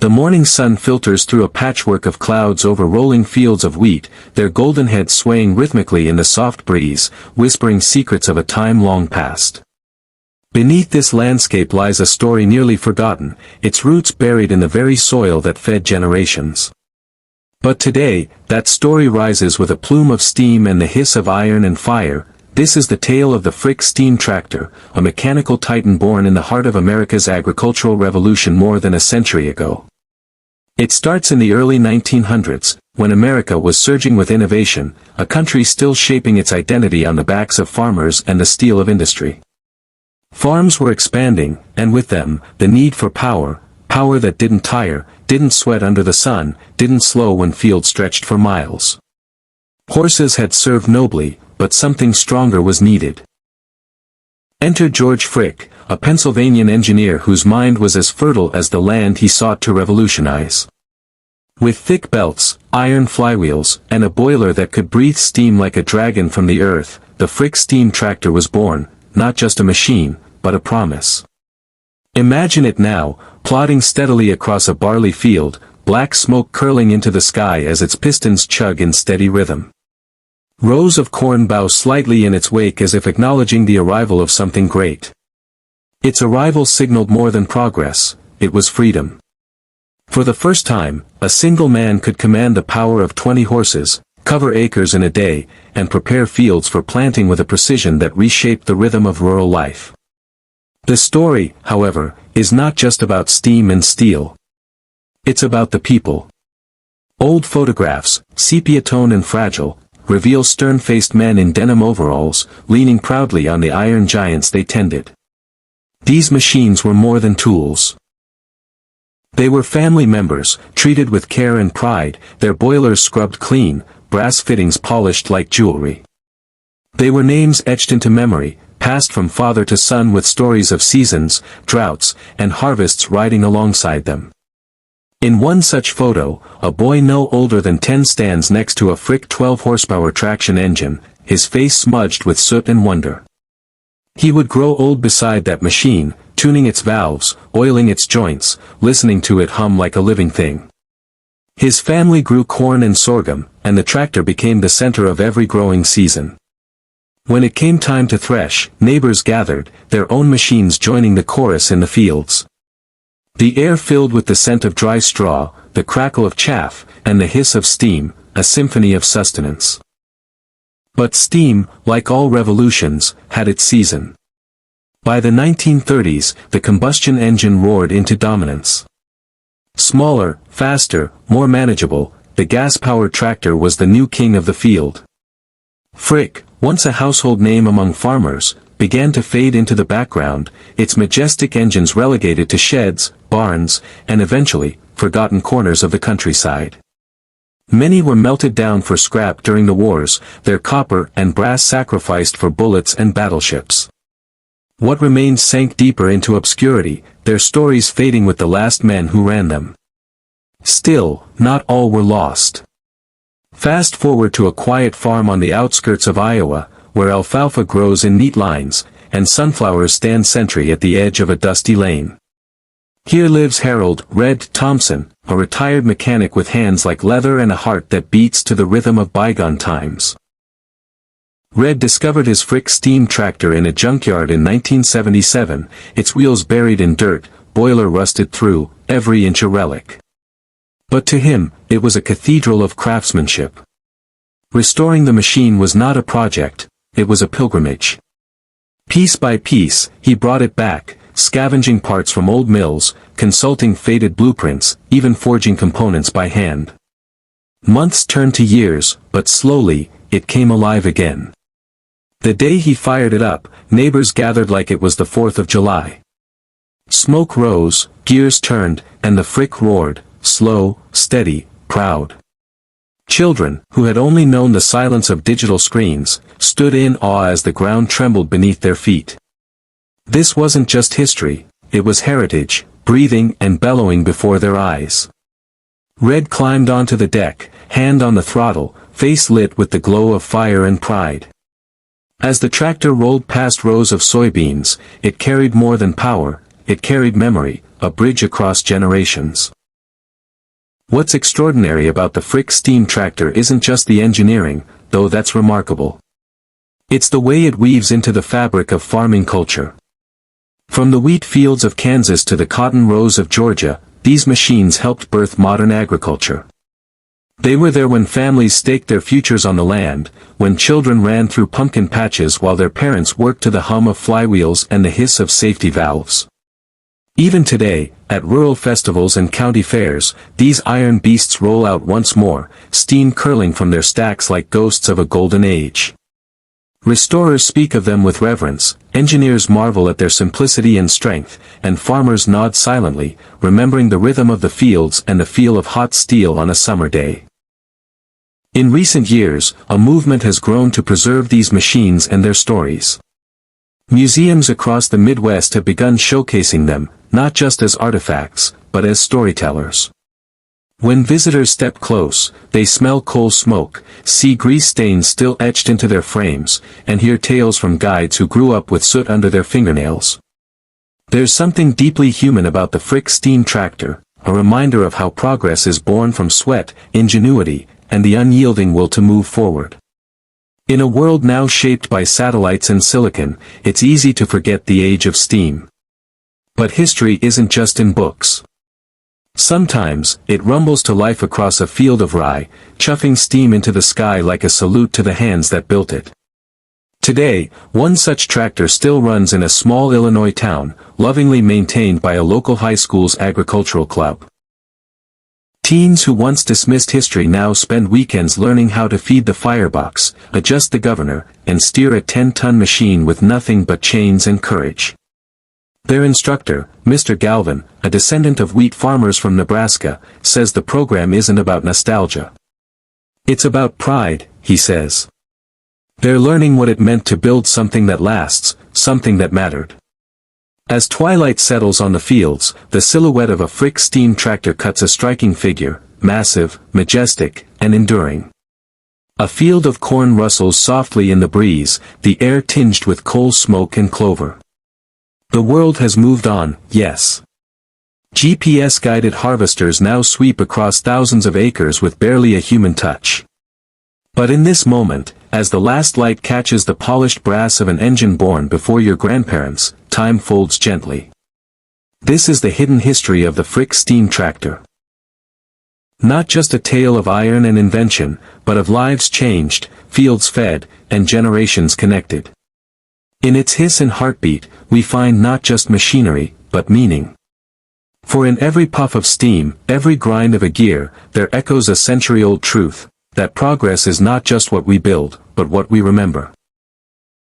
The morning sun filters through a patchwork of clouds over rolling fields of wheat, their golden heads swaying rhythmically in the soft breeze, whispering secrets of a time long past. Beneath this landscape lies a story nearly forgotten, its roots buried in the very soil that fed generations. But today, that story rises with a plume of steam and the hiss of iron and fire. This is the tale of the Frick steam tractor, a mechanical titan born in the heart of America's agricultural revolution more than a century ago. It starts in the early 1900s, when America was surging with innovation, a country still shaping its identity on the backs of farmers and the steel of industry. Farms were expanding, and with them, the need for power, power that didn't tire, didn't sweat under the sun, didn't slow when fields stretched for miles. Horses had served nobly, but something stronger was needed. Enter George Frick, a Pennsylvanian engineer whose mind was as fertile as the land he sought to revolutionize. With thick belts, iron flywheels, and a boiler that could breathe steam like a dragon from the earth, the Frick steam tractor was born, not just a machine, but a promise. Imagine it now, plodding steadily across a barley field, black smoke curling into the sky as its pistons chug in steady rhythm. Rows of corn bow slightly in its wake as if acknowledging the arrival of something great. Its arrival signaled more than progress, it was freedom. For the first time, a single man could command the power of 20 horses, cover acres in a day, and prepare fields for planting with a precision that reshaped the rhythm of rural life. The story, however, is not just about steam and steel. It's about the people. Old photographs, sepia-tone and fragile, reveal stern-faced men in denim overalls, leaning proudly on the iron giants they tended. These machines were more than tools. They were family members, treated with care and pride, their boilers scrubbed clean, brass fittings polished like jewelry. They were names etched into memory, passed from father to son with stories of seasons, droughts, and harvests riding alongside them. In one such photo, a boy no older than 10 stands next to a Frick 12-horsepower traction engine, his face smudged with soot and wonder. He would grow old beside that machine, tuning its valves, oiling its joints, listening to it hum like a living thing. His family grew corn and sorghum, and the tractor became the center of every growing season. When it came time to thresh, neighbors gathered, their own machines joining the chorus in the fields. The air filled with the scent of dry straw, the crackle of chaff, and the hiss of steam, a symphony of sustenance. But steam, like all revolutions, had its season. By the 1930s, the combustion engine roared into dominance. Smaller, faster, more manageable, the gas-powered tractor was the new king of the field. Frick, once a household name among farmers, began to fade into the background, its majestic engines relegated to sheds, barns, and eventually, forgotten corners of the countryside. Many were melted down for scrap during the wars, their copper and brass sacrificed for bullets and battleships. What remained sank deeper into obscurity, their stories fading with the last men who ran them. Still, not all were lost. Fast forward to a quiet farm on the outskirts of Iowa, where alfalfa grows in neat lines, and sunflowers stand sentry at the edge of a dusty lane. Here lives Harold "Red" Thompson, a retired mechanic with hands like leather and a heart that beats to the rhythm of bygone times. Red discovered his Frick steam tractor in a junkyard in 1977, its wheels buried in dirt, boiler rusted through, every inch a relic. But to him, it was a cathedral of craftsmanship. Restoring the machine was not a project, it was a pilgrimage. Piece by piece, he brought it back, scavenging parts from old mills, consulting faded blueprints, even forging components by hand. Months turned to years, but slowly, it came alive again. The day he fired it up, neighbors gathered like it was the 4th of July. Smoke rose, gears turned, and the Frick roared, slow, steady, proud. Children, who had only known the silence of digital screens, stood in awe as the ground trembled beneath their feet. This wasn't just history, it was heritage, breathing and bellowing before their eyes. Red climbed onto the deck, hand on the throttle, face lit with the glow of fire and pride. As the tractor rolled past rows of soybeans, it carried more than power, it carried memory, a bridge across generations. What's extraordinary about the Frick steam tractor isn't just the engineering, though that's remarkable. It's the way it weaves into the fabric of farming culture. From the wheat fields of Kansas to the cotton rows of Georgia, these machines helped birth modern agriculture. They were there when families staked their futures on the land, when children ran through pumpkin patches while their parents worked to the hum of flywheels and the hiss of safety valves. Even today, at rural festivals and county fairs, these iron beasts roll out once more, steam curling from their stacks like ghosts of a golden age. Restorers speak of them with reverence, engineers marvel at their simplicity and strength, and farmers nod silently, remembering the rhythm of the fields and the feel of hot steel on a summer day. In recent years, a movement has grown to preserve these machines and their stories. Museums across the Midwest have begun showcasing them, not just as artifacts, but as storytellers. When visitors step close, they smell coal smoke, see grease stains still etched into their frames, and hear tales from guides who grew up with soot under their fingernails. There's something deeply human about the Frick steam tractor, a reminder of how progress is born from sweat, ingenuity, and the unyielding will to move forward. In a world now shaped by satellites and silicon, it's easy to forget the age of steam. But history isn't just in books. Sometimes, it rumbles to life across a field of rye, chuffing steam into the sky like a salute to the hands that built it. Today, one such tractor still runs in a small Illinois town, lovingly maintained by a local high school's agricultural club. Teens who once dismissed history now spend weekends learning how to feed the firebox, adjust the governor, and steer a 10-ton machine with nothing but chains and courage. Their instructor, Mr. Galvin, a descendant of wheat farmers from Nebraska, says the program isn't about nostalgia. It's about pride, he says. They're learning what it meant to build something that lasts, something that mattered. As twilight settles on the fields, the silhouette of a Frick steam tractor cuts a striking figure, massive, majestic, and enduring. A field of corn rustles softly in the breeze, the air tinged with coal smoke and clover. The world has moved on, yes. GPS-guided harvesters now sweep across thousands of acres with barely a human touch. But in this moment, as the last light catches the polished brass of an engine born before your grandparents, time folds gently. This is the hidden history of the Frick steam tractor. Not just a tale of iron and invention, but of lives changed, fields fed, and generations connected. In its hiss and heartbeat, we find not just machinery, but meaning. For in every puff of steam, every grind of a gear, there echoes a century-old truth, that progress is not just what we build, but what we remember.